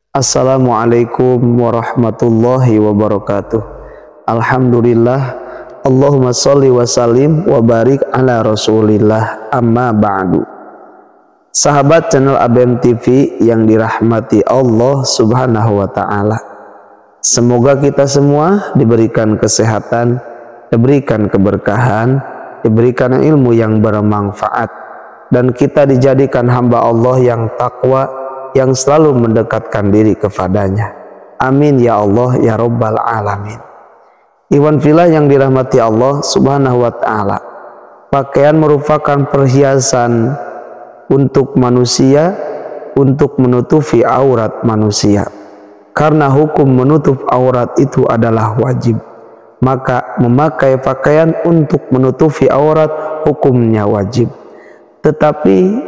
Assalamualaikum warahmatullahi wabarakatuh. Alhamdulillah, Allahumma sholli wa sallim wa barik ala rasulillah, amma ba'du. Sahabat channel ABM TV yang dirahmati Allah subhanahu wa ta'ala, semoga kita semua diberikan kesehatan, diberikan keberkahan, diberikan ilmu yang bermanfaat, dan kita dijadikan hamba Allah yang takwa, yang selalu mendekatkan diri kepadanya. Amin ya Allah ya Rabbal Alamin. Iwan fillah yang dirahmati Allah subhanahu wa ta'ala, pakaian merupakan perhiasan untuk manusia, untuk menutupi aurat manusia. Karena hukum menutup aurat itu adalah wajib, maka memakai pakaian untuk menutupi aurat hukumnya wajib. Tetapi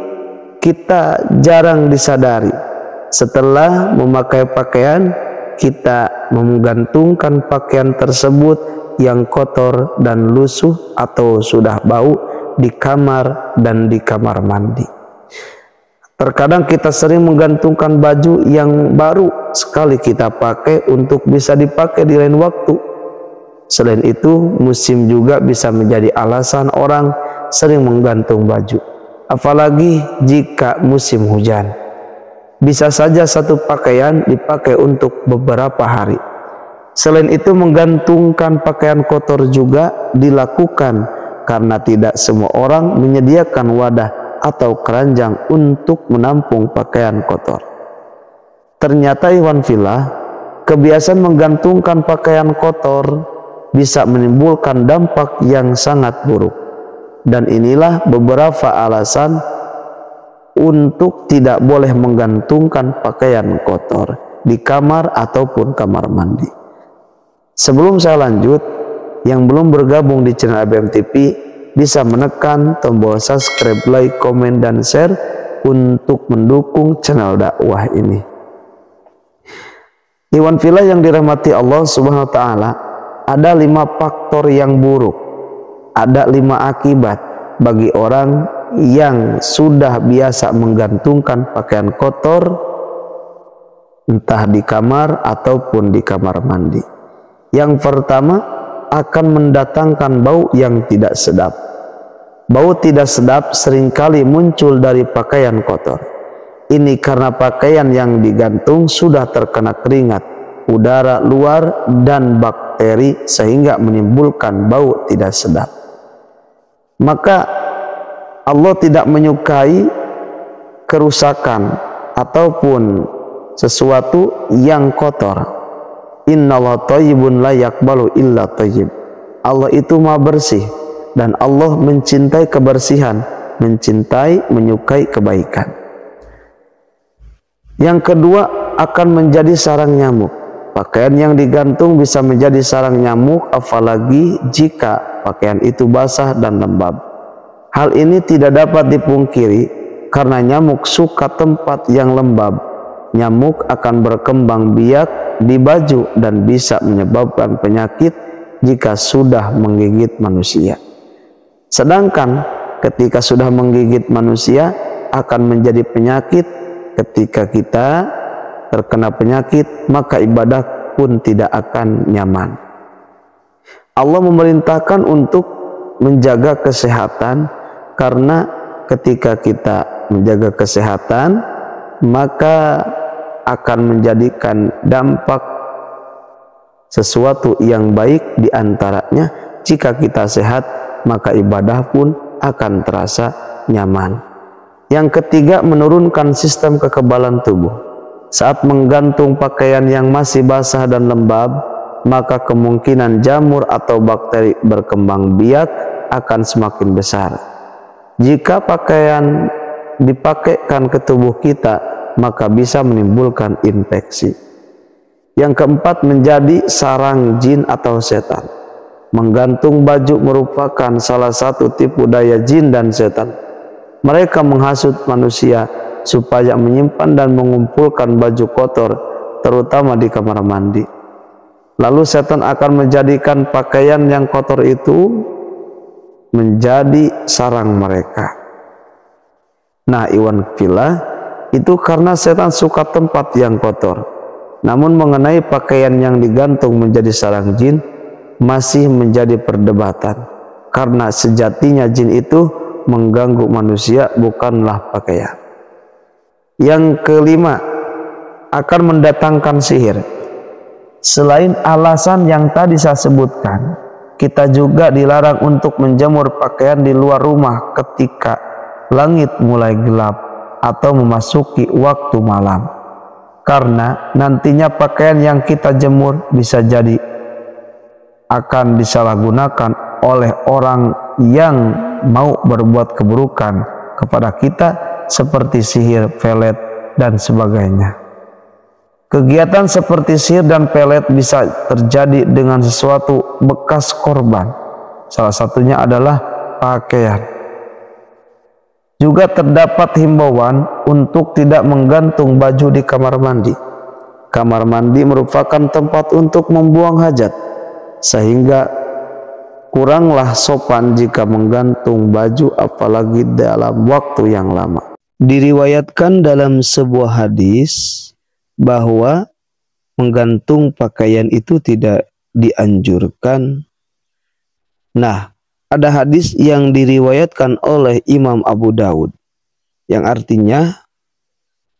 kita jarang disadari, setelah memakai pakaian kita menggantungkan pakaian tersebut yang kotor dan lusuh atau sudah bau di kamar dan di kamar mandi. Terkadang kita sering menggantungkan baju yang baru sekali kita pakai untuk bisa dipakai di lain waktu. Selain itu, musim juga bisa menjadi alasan orang sering menggantung baju. Apalagi jika musim hujan, bisa saja satu pakaian dipakai untuk beberapa hari. Selain itu, menggantungkan pakaian kotor juga dilakukan karena tidak semua orang menyediakan wadah atau keranjang untuk menampung pakaian kotor. Ternyata iwan fillah, kebiasaan menggantungkan pakaian kotor bisa menimbulkan dampak yang sangat buruk. Dan inilah beberapa alasan untuk tidak boleh menggantungkan pakaian kotor di kamar ataupun kamar mandi. Sebelum saya lanjut, yang belum bergabung di channel ABM TV bisa menekan tombol subscribe, like, komen, dan share untuk mendukung channel dakwah ini. Iwan fillah yang dirahmati Allah subhanahu wa ta'ala, ada 5 faktor yang buruk, ada 5 akibat bagi orang yang sudah biasa menggantungkan pakaian kotor entah di kamar ataupun di kamar mandi. Yang pertama, akan mendatangkan bau yang tidak sedap. Bau tidak sedap seringkali muncul dari pakaian kotor. Ini karena pakaian yang digantung sudah terkena keringat, udara luar, dan bakteri sehingga menimbulkan bau tidak sedap. Maka Allah tidak menyukai kerusakan ataupun sesuatu yang kotor. Innallaha thayyibun la yaqbalu illa thayyib. Allah itu maha bersih dan Allah mencintai kebersihan, menyukai kebaikan. Yang kedua, akan menjadi sarang nyamuk. Pakaian yang digantung bisa menjadi sarang nyamuk, apalagi jika pakaian itu basah dan lembab. Hal ini tidak dapat dipungkiri karena nyamuk suka tempat yang lembab. Nyamuk akan berkembang biak di baju dan bisa menyebabkan penyakit jika sudah menggigit manusia. Sedangkan ketika sudah menggigit manusia akan menjadi penyakit. Ketika kita terkena penyakit, maka ibadah pun tidak akan nyaman. Allah memerintahkan untuk menjaga kesehatan, karena ketika kita menjaga kesehatan, maka akan menjadikan dampak sesuatu yang baik. Di antaranya, jika kita sehat, maka ibadah pun akan terasa nyaman. Yang ketiga, menurunkan sistem kekebalan tubuh. Saat menggantung pakaian yang masih basah dan lembab, maka kemungkinan jamur atau bakteri berkembang biak akan semakin besar. Jika pakaian dipakaikan ke tubuh kita, maka bisa menimbulkan infeksi. Yang keempat, menjadi sarang jin atau setan. Menggantung baju merupakan salah satu tipu daya jin dan setan. Mereka menghasut manusia supaya menyimpan dan mengumpulkan baju kotor, terutama di kamar mandi. Lalu setan akan menjadikan pakaian yang kotor itu menjadi sarang mereka. Nah, iwan fillah, itu karena setan suka tempat yang kotor. Namun mengenai pakaian yang digantung menjadi sarang jin masih menjadi perdebatan, karena sejatinya jin itu mengganggu manusia, bukanlah pakaian. Yang kelima, akan mendatangkan sihir. Selain alasan yang tadi saya sebutkan, kita juga dilarang untuk menjemur pakaian di luar rumah ketika langit mulai gelap atau memasuki waktu malam, karena nantinya pakaian yang kita jemur bisa jadi akan disalahgunakan oleh orang yang mau berbuat keburukan kepada kita, seperti sihir, pelet, dan sebagainya. Kegiatan seperti sihir dan pelet bisa terjadi dengan sesuatu bekas korban. Salah satunya adalah pakaian. Juga terdapat himbauan untuk tidak menggantung baju di kamar mandi. Kamar mandi merupakan tempat untuk membuang hajat, sehingga kuranglah sopan jika menggantung baju, apalagi dalam waktu yang lama. Diriwayatkan dalam sebuah hadis bahwa menggantung pakaian itu tidak dianjurkan. Nah, ada hadis yang diriwayatkan oleh Imam Abu Daud yang artinya,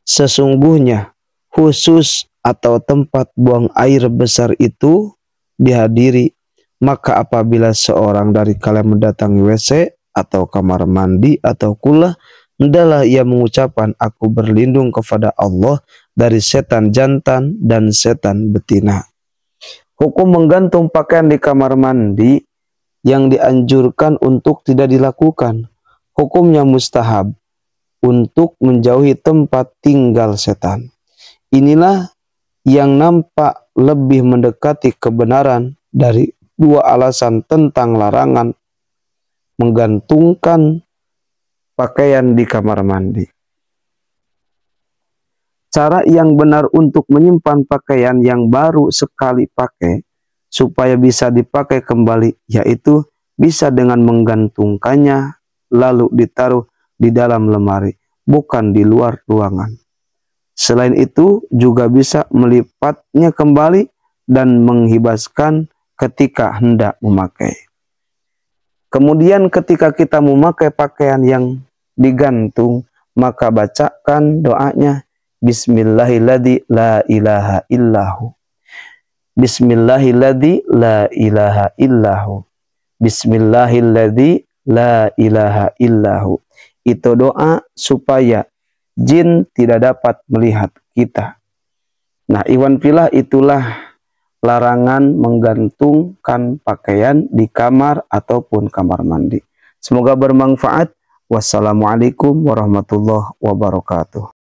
sesungguhnya khusus atau tempat buang air besar itu dihadiri, maka apabila seorang dari kalian mendatangi WC atau kamar mandi atau kula, hendaklah ia mengucapkan, aku berlindung kepada Allah dari setan jantan dan setan betina. Hukum menggantung pakaian di kamar mandi yang dianjurkan untuk tidak dilakukan. Hukumnya mustahab untuk menjauhi tempat tinggal setan. Inilah yang nampak lebih mendekati kebenaran dari dua alasan tentang larangan menggantungkan pakaian di kamar mandi. Cara yang benar untuk menyimpan pakaian yang baru sekali pakai supaya bisa dipakai kembali, yaitu bisa dengan menggantungkannya lalu ditaruh di dalam lemari, bukan di luar ruangan. Selain itu juga bisa melipatnya kembali dan menghibaskan ketika hendak memakai. Kemudian ketika kita memakai pakaian yang digantung, maka bacakan doanya, Bismillahilladzi la ilaha illahu. Bismillahilladzi la ilaha illahu. Bismillahilladzi la ilaha illahu. Itu doa supaya jin tidak dapat melihat kita. Nah, ikhwan fillah, itulah larangan menggantungkan pakaian di kamar ataupun kamar mandi. Semoga bermanfaat. Wassalamualaikum warahmatullahi wabarakatuh.